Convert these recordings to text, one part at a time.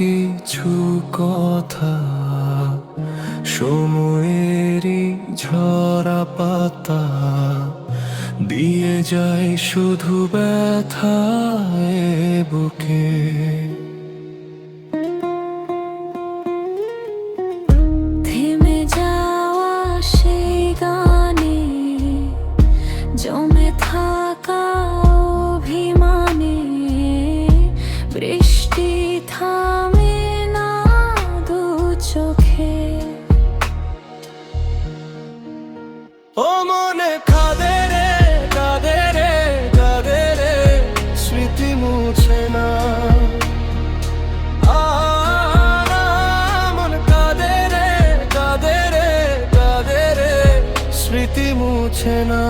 কিছু কথা সময়েরই ঝরা পাতা দিয়ে যায় শুধু ব্যথায় বুকে। থেমে যাওয়া সেই গানে জমে থাকা অভিমানে বৃষ্টি থামে না দু চোখে। ও মনে কাঁদে রে কাঁদে রে কাঁদে রে, স্মৃতি মুছে না। মন কাঁদে রে কাঁদে রে কাঁদে রে, স্মৃতি মুছে না।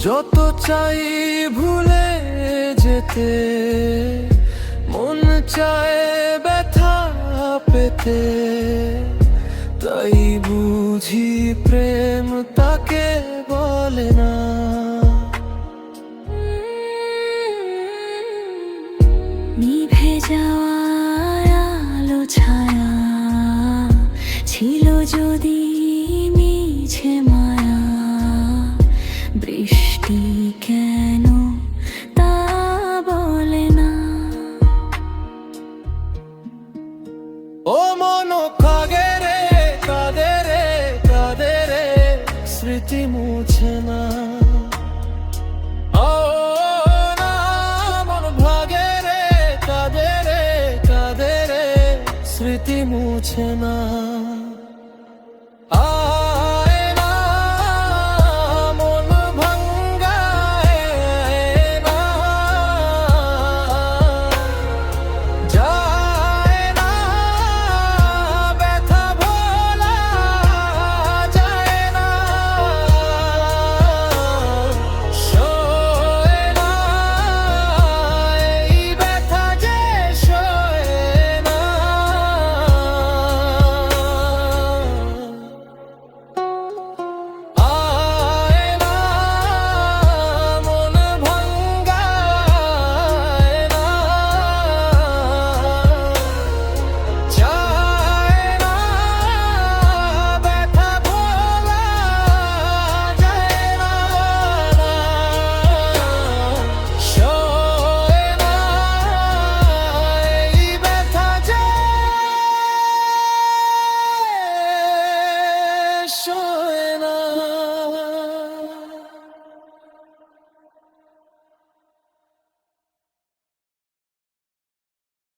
যত চাই ভুলে যেতে, মন চায় ব্যথা পেতে, তাই বুঝি প্রেম তাকে বলে না। নিভে যাওয়া আলো ছায়া ছিল যদি মিছে মায়া, বৃষ্টি কেন তা বলে না। ও মন কাঁদে রে কাঁদে রে কাঁদে রে, স্মৃতি মুছে না। ও না মন ভাগে রে কাঁদে রে কাঁদে রে, স্মৃতি মুছে না।